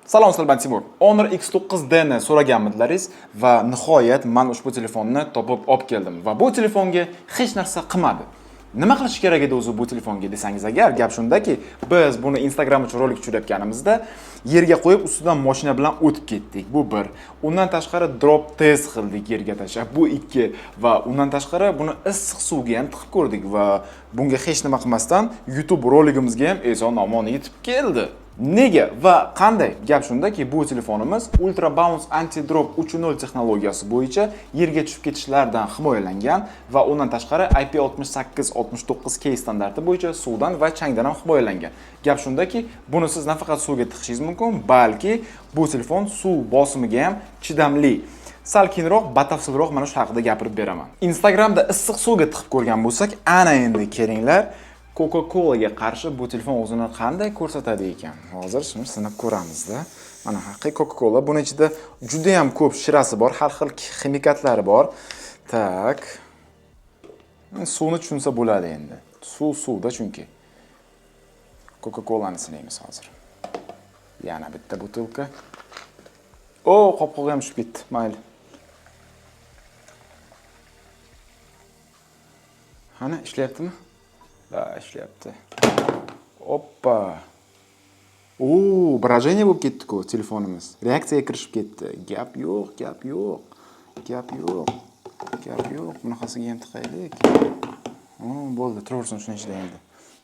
Salom sizlar, Timur. Honor X9D ni so'raganmidlaringiz va nihoyat men ushbu telefonni topib olib keldim va bu telefonga hech narsa qilmadi. Nima qilish kerak edi o'zi bu telefonga desangiz agar, gap shundaki, biz buni Instagram uchun rolik tushirayotganimizda yerga qo'yib ustidan mashina bilan o'tib ketdik. Bu bir. Undan tashqari drop test qildik yerga tashlab. Bu ikki va undan tashqari buni issiq suvga ham tiqib ko'rdik va bunga hech nima qilmasdan YouTube roligimizga ham eson-omon yetib keldi. Nega va qanday? Gap shundaki, bu telefonimiz Ultra Bounce Anti-Drop 3.0 texnologiyasi bo'yicha yerga tushib ketishlardan himoyalangan va undan tashqari IP68-69K standarti bo'yicha suvdan va changdan ham himoyalangan. Gap shundaki, buni siz nafaqat suvga tiqishingiz mumkin, balki bu telefon suv bosimiga ham chidamli. Sal keyinroq batafsilroq mana shu haqida gapirib beraman. Instagramda issiq suvga tiqib ko'rgan bo'lsak, ana endi kelinglar. Coca-Colaga qarshi bu telefon o'zini qanday ko'rsatadi ekan? Hozir shuni sinab ko'ramizda. Mana haqiqiy Coca-Cola, buning ichida juda ham ko'p shirasi bor, har xil ximikatlari bor. Tak. Suvni tushunsa bo'ladi endi. Suvda chunki. Coca-Colani sinaymiz hozir. Yana bitta butilka. Qopqog'i ham tushib ketdi. Mayli. Qani, ishlayaptimi? Da, ishlayapti. Oppa. Брожение bo'lib ketdi-ku telefonimiz. Reaksiyaga kirishib ketdi. Gap yo'q. Bunaqasiga ham tiqaylik. Bo'ldi, turaversin shuni ichida endi.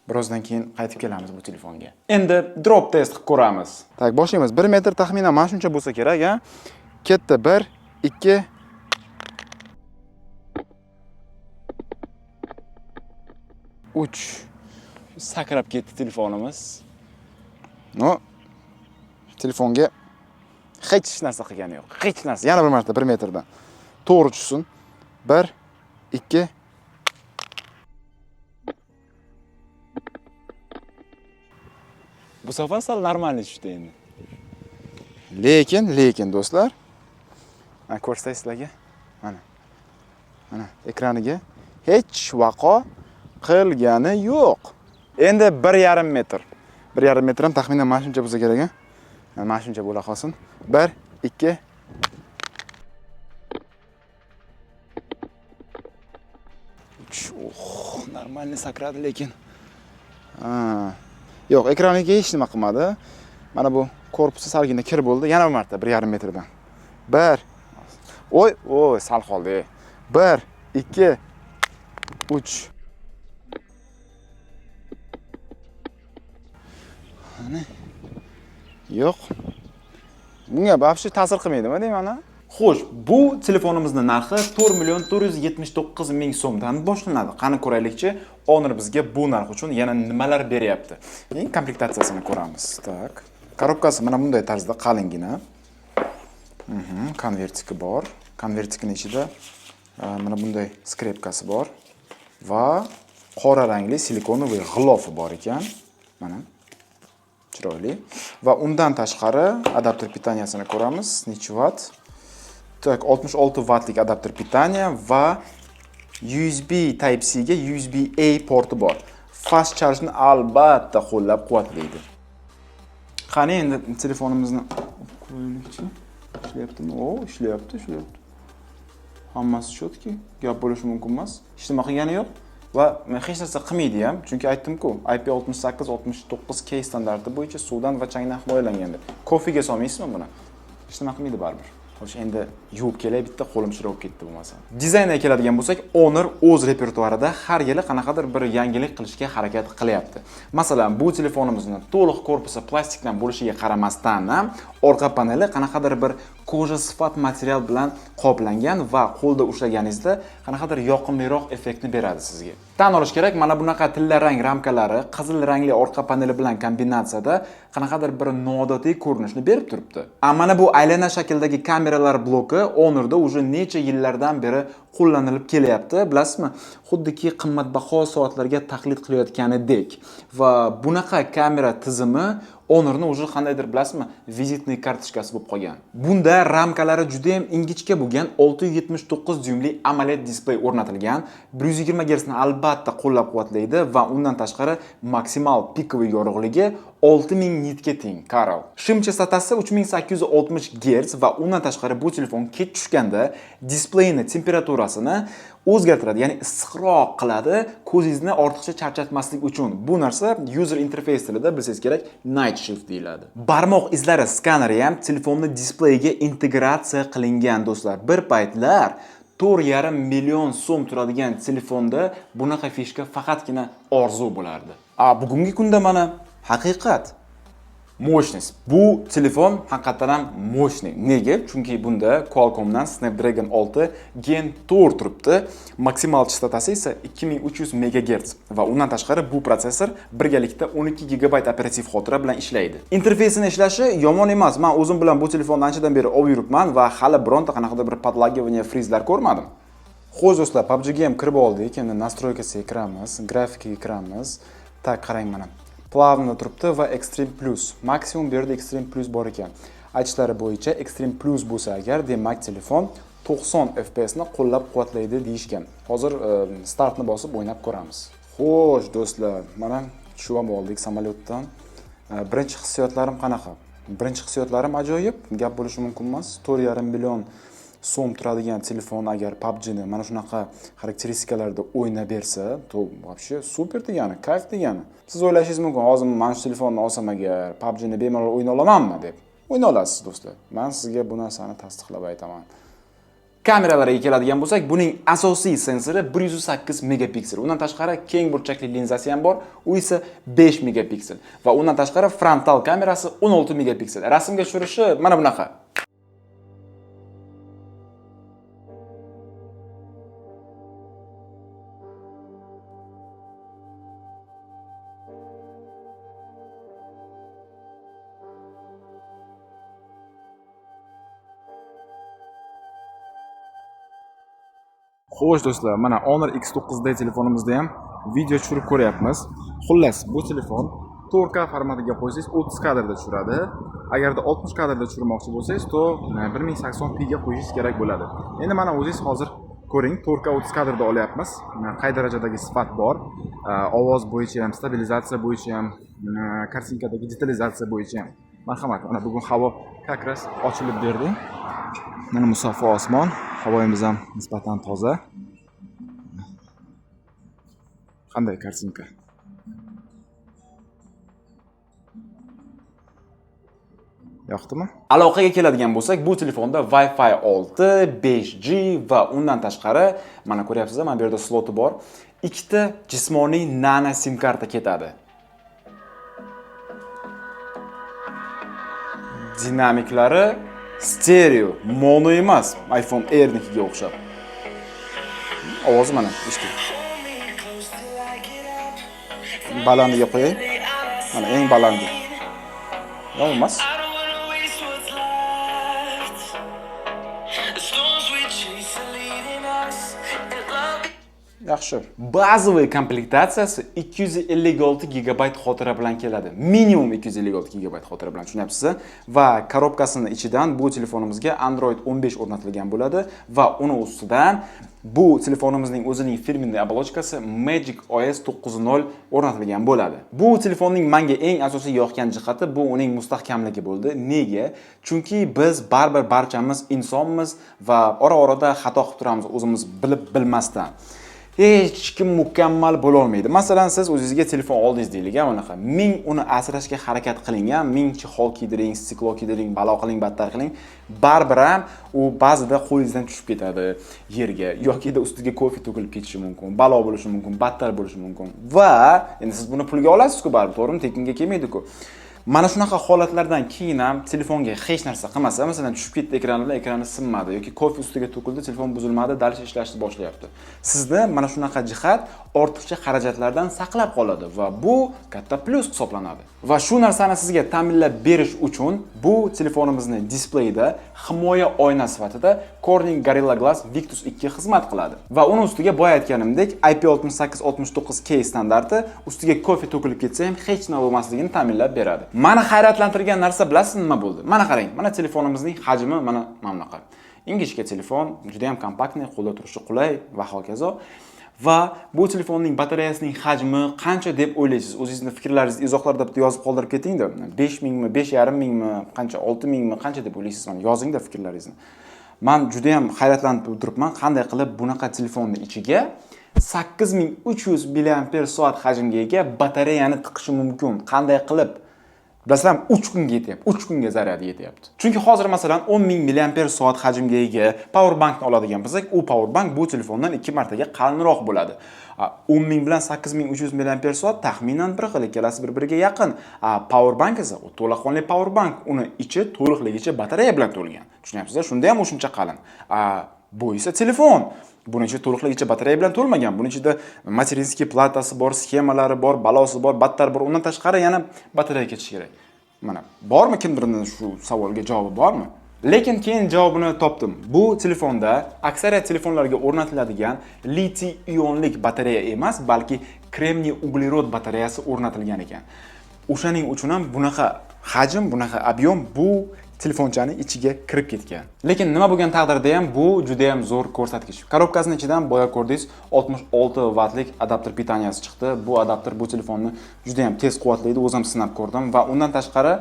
Birozdan keyin qaytib kelamiz bu telefonga. Endi drop test qilib ko'ramiz. Tak, boshlaymiz. 1 metr taxminan mana shuncha bo'lsa kerak, ha? Ketdi 1, 2 3. Sakrab ketdi telefonimiz. Telefonga hech narsa qilgani yo'q. Hech narsa. Yana bir marta 1 metrdan. To'g'ri tushsin. 1 2 Bu safar sal normal tushdi endi. Lekin do'stlar, ko'rsatay sizlarga. Mana ekraniga hech vaqo qilgani yo'q. Endi 1,5 metr. 1,5 metr ham taxminan mana shuncha bo'lsa kerak, ha? Mana shuncha bo'la qolsin. 1 2 3. Normalni sakradi lekin. Yo'q, ekraniga hech nima qilmadi. Mana bu korpusi salgina kir bo'ldi. Yana bir marta 1,5 metrdan. 1 Oy, sal qoldi. 1 2 3 Yo'q. Bunga babshi ta'sir qilmaydimi deyman, ha? Xo'sh, bu telefonimizning narxi 4,479,000 so'mdan boshlanadi. Qani ko'raylikchi, Honor bizga bu narx uchun yana nimalar beryapti. Komplektatsiyasini ko'ramiz. Tak. Korobkasi mana bunday tarzda qalingina. Konvertiki bor. Konvertikining ichida mana bunday skrepkasi bor va qora rangli silikonoviy g'ilofi bor ekan. Mana chiroyli. Va undan tashqari adapter pitaniyasini ko'ramiz. Necha watt? Tak, 66 wattlik adapter pitaniya va USB Type-C ga USB-A porti bor. Fast charge ni albatta qo'llab-quvvatlaydi. Qani endi telefonimizni qo'yaylikchi. Ishlayaptimi? Ishlayapti. Hammasi shotki, gap bo'lishi mumkin emas. Hech nima qilgani yo'q. Va hech narsa qilmaydi ham, chunki aytdim-ku, IP68-69K standarti bo'yicha suvdan va changdan himoyalangan deb. Kofega solmaysizmi buni? Hech nima qilmaydi baribir. Xo'sh, endi yuvib kelay, bitta qo'lim shira bo'lib ketdi bo'lmasa. Dizaynga keladigan bo'lsak, Honor o'z repertuarida har yili qanaqadir bir yangilik qilishga harakat qilyapti. Masalan, bu telefonimizni to'liq korpusi plastikdan bo'lishiga qaramasdan ham orqa paneli qanaqadir bir koja sifat material bilan qoplangan va qo'lda ushlaganingizda qanaqadir yoqimliroq effektni beradi sizga. Tan olish kerak, mana bunaqa tilla rang ramkalari qizil rangli orqa paneli bilan kombinatsiyada qanaqadir bir noodatiy ko'rinishni berib turibdi. Mana bu aylana shakldagi kameralar bloki Honorda уже necha yillardan beri qo'llanilib kelyapti. Bilasizmi? Xuddiki qimmatbaho soatlarga taqlid qilayotganidek. Va bunaqa kamera tizimi Honorning o'zi qandaydir bilasizmi, vizitniy kartochkasi bo'lib qolgan. Bunda ramkalari juda ham ingichka bo'lgan 679 dyumli AMOLED displey o'rnatilgan. 120 Hz ni albatta qo'llab-quvvatlaydi va undan tashqari maksimal pikoviy yorug'ligi 6000 nitga teng. Qarang. Shim chastotasi 3860 Hz va undan tashqari bu telefon kech tushganda displeyni temperaturasini o'zgartiradi, ya'ni issiqroq qiladi, ko'zingizni ortiqcha charchatmaslik uchun. Bu narsa user interface tilida bilsangiz kerak, night shift deyiladi. Barmoq izlari skaneri ham telefonni displeyga integratsiya qilingan do'stlar. Bir paytlar 4,5 million so'm turadigan telefonda bunaqa fishka faqatgina orzu bo'lardi. Bugungi kunda mana haqiqat. Mo'shность. Bu telefon haqiqatan ham mo'shniy. Nega? Chunki bunda Qualcommdan Snapdragon 6 Gen 4 turibdi. Maksimal chastotasi esa 2300 MHz va undan tashqari bu protsessor birgalikda 12 GB operativ xotira bilan ishlaydi. Interfeysini ishlashi yomon emas. Men o'zim bilan bu telefonni anchadan beri olib yuribman va hali bironta qanaqadir bir podlagirovание frizlar ko'rmadim. Xo'sh do'stlar, PUBG ga ham kirib oldik. Endi nastroykasiga kiramiz, grafikaga kiramiz. Tak, qarang mana. Plavno turibdi va Extreme Plus. Maksimum bu yerda Extreme Plus bor ekan. Aytishlari bo'yicha Extreme Plus bo'lsa agar, demak telefon 90 FPS ni qo'llab-quvvatlaydi deyishgan. Hozir startni bosib o'ynab ko'ramiz. Xo'sh do'stlar, mana tushib ham oldik samolyotdan. Birinchi hissiyotlarim qanaqa? Birinchi hissiyotlarim ajoyib. Gap bo'lishi mumkin emas. 4,5 million so'm turadigan telefon agar PUBG ni mana shunaqa xarakteristikalarda o'ynab bersa, to вообще super degani, kayf degani. Siz o'ylashingiz mumkin, hozir men shu telefonni olsam agar PUBG ni bemalol o'yna olamanmi deb. O'yna olasiz do'stlar. Men sizga bu narsani tasdiqlab aytaman. Kameralarga keladigan bo'lsak, buning asosiy sensori 108 megapiksel. Undan tashqari keng burchakli linzasi ham bor, u esa 5 megapiksel va undan tashqari frontal kamerasi 16 megapiksel. Rasmga tushirishi mana bunaqa. Xo'sh do'stlar, mana Honor X9 telefonimizda ham video tushirib ko'ryapmiz. Xullas, bu telefon 4K formatiga qo'ysangiz 30 kadrda tushiradi. Agarda 60 kadrda tushirmoqchi bo'lsangiz, to 1080p ga qo'yishingiz kerak bo'ladi. Endi mana o'zingiz hozir ko'ring, 4K 30 kadrda olyapmiz. Qay darajadagi sifat bor? Ovoz bo'yicha ham, stabilizatsiya bo'yicha ham, kartinkadagi detalizatsiya bo'yicha ham. Marhamat, mana bugun havo kakras ochilib berdi. Mana musaffo osmon, havoyimiz ham nisbatan toza. Qanday kartinka? Yoqdimi? Aloqaga keladigan bo'lsak, bu telefonda Wi-Fi 6, 5G va undan tashqari, mana ko'ryapsizlar, mana bu yerda sloti bor. Ikkita jismoniy nano sim karta ketadi. Dinamiklari stereo, mono emas, iPhone Air nikiga o'xshab. Ovozi mana, eshiting. Balandiga qo'yay. Mana eng balandi. Yo'qmas? Yaxshi. Bazaviy komplektatsiyasi 256 GB xotira bilan keladi. Minimum 256 GB xotira bilan, tushunyapsizmi? Va korobkasining ichidan bu telefonimizga Android 15 o'rnatilgan bo'ladi va uni ustidan bu telefonimizning o'zining firmenniy obolochkasi Magic OS 9.0 o'rnatilgan bo'ladi. Bu telefonning menga eng asosiy yoqgan jihati bu uning mustahkamligi bo'ldi. Nega? Chunki biz baribir barchamiz insonmiz va ora-orada xato qilib turamiz o'zimiz bilib bilmasdan. Hech kim mukammal bo'la olmaydi. Masalan, siz o'zingizga telefon oldingiz deylik, anaqa. Ming uni asrashga harakat qiling, ming chihol kiydiring, stiklo kiydiring, balo qiling, battar qiling, baribir ham u ba'zida qo'lingizdan tushib ketadi yerga yoki ustiga kofe to'kilib ketishi mumkin, balo bo'lishi mumkin, battar bo'lishi mumkin. Va endi siz buni pulga olasiz-ku baribir, to'g'rimi? Tekinga kelmaydi-ku. Mana shunaqa holatlardan keyin ham telefonga hech narsa qilmasa, masalan, tushib ketdi ekranidan, ekrani sinmadi yoki kofe ustiga to'kildi, telefon buzilmadi, dalish ishlashni boshlayapti. Sizni mana shunaqa jihat ortiqcha xarajatlardan saqlab qoladi va bu katta plyus hisoblanadi. Va shu narsani sizga ta'minlab berish uchun bu telefonimizni displeyida himoya oyna sifatida Corning Gorilla Glass Victus 2 xizmat qiladi. Va uni ustiga boya aytganimdek IP68-69K standarti ustiga kofe to'kilib ketsa ham hech nima bo'lmasligini ta'minlab beradi. Mani hayratlantirgan narsa bilasizmi nima bo'ldi? Mana qarang, mana telefonimizning hajmi mana bunaqa. Ingichka telefon, juda ham kompaktniy, qo'lda turishi qulay va hokazo. Va bu telefonning batareyasining hajmi qancha deb o'ylaysiz? O'zingizning fikrlaringizni izohlarda bitta yozib qoldirib keting-da. 5000 mi, 5,5 mingmi, qancha 6000 mi, qancha deb o'ylaysiz? Mana yozing-da fikrlaringizni. Men juda ham hayratlanib o'tiribman, qanday qilib bunaqa telefonning ichiga 8300 mAh hajmga ega batareyani tiqishi mumkin. Qanday qilib? Bilasizlar, 3 kunga yetyapti. 3 kunga zaryad yetyapti. Chunki hozir masalan 10000 mAh hajmga ega power bankni oladigan bo'lsak, u power bank bu telefondan 2 martaga qalinroq bo'ladi. 10000 bilan 8300 mAh taxminan bir xil, ikkalasi bir-biriga yaqin. Power bank esa u to'laqonli power bank, uni ichi to'liqligicha batareya bilan to'lgan. Tushunyapsizlar? Shunda ham o'shuncha qalin. Bu esa telefon. Buning ichida to'liqligicha batareya bilan to'lmagan. Buning ichida materinskiy platasi bor, sxemalari bor, balosi bor, battar bor. Undan tashqari yana batareya ketishi kerak. Mana, bormi kimdirning shu savolga javobi bormi? Lekin keyin javobini topdim. Bu telefonda aksariyat telefonlarga o'rnatiladigan litiy ionlik batareya emas, balki kremniy uglerod batareyasi o'rnatilgan ekan. O'shaning uchun ham bunaqa hajm, bunaqa ob'yom bu telefonchaning ichiga kirib ketgan. Lekin nima bo'lgan taqdirda ham bu juda ham zo'r ko'rsatkich. Korobkasining ichidan boya ko'rdingiz 66 vatlik adapter pitaniyasi chiqdi. Bu adapter bu telefonni juda ham tez quvvatlaydi. O'zim sinab ko'rdim va undan tashqari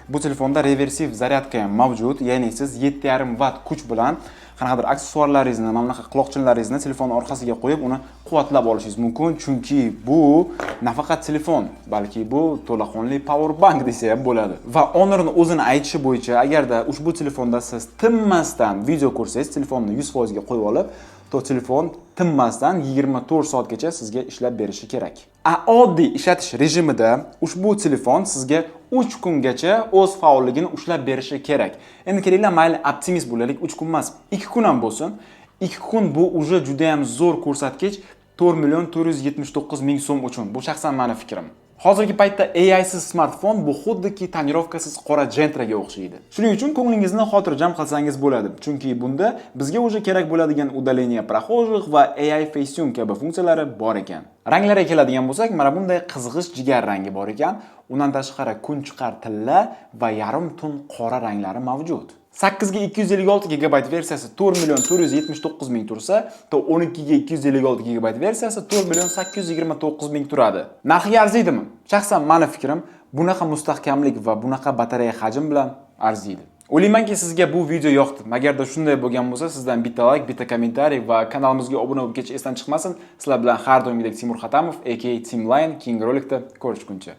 bu telefonda reversiv zaryadka ham mavjud. Ya'ni siz 7,5 vatt kuch bilan qanaqadir aksessuarlaringizni, mana bunaqa quloqchinlaringizni telefon orqasiga qo'yib uni quvvatlab olishingiz mumkin. Chunki bu nafaqat telefon, balki bu to'laqonli power bank desa ham bo'ladi. Va Honor'ning o'zini aytishi bo'yicha, agarda ushbu telefonda siz tinmasdan video ko'rsangiz, telefonni 100% ga qo'yib olib, to telefon tinmasdan 24 soatgacha sizga ishlab berishi kerak. Oddiy ishlatish rejimida ushbu telefon sizga 3 kungacha o'z faolligini ushlab berishi kerak. Endi kelinglar, mayli optimist bo'laylik, 3 kun emas, 2 kun ham bo'lsin. 2 kun bu uje juda ham zo'r ko'rsatkich 4,479,000 so'm uchun. Bu shaxsan meni fikrim. Hozirgi paytda AI siz smartfon bu xuddiki tonirovkasiz qora Gentraga o'xshaydi. Shuning uchun ko'nglingizni xotirjam qilsangiz bo'ladi. Chunki bunda bizga o'zi kerak bo'ladigan удаление прохожих va AI FaceTune kabi funksiyalari bor ekan. Ranglarga keladigan bo'lsak, mana bunday qizg'ish jigar rangi bor ekan. Undan tashqari kunchiqar tilla va yarim tun qora ranglari mavjud. 8 ga 256 GB versiyasi 4,479,000 tursa, to 12 ga 256 GB versiyasi 4,829,000 turadi. Narxiga arziydimi? Shaxsan meni fikrim, bunaqa mustahkamlik va bunaqa batareya hajm bilan arziydi. O'ylaymanki sizga bu video yoqdi. Agarda shunday bo'lgan bo'lsa, sizdan bitta like, bitta kommentariy va kanalimizga obuna bo'lib ketish esdan chiqmasin. Sizlar bilan har doimgidek Timur Xatamov, aka Team Line, keyingi rolikda ko'rishguncha.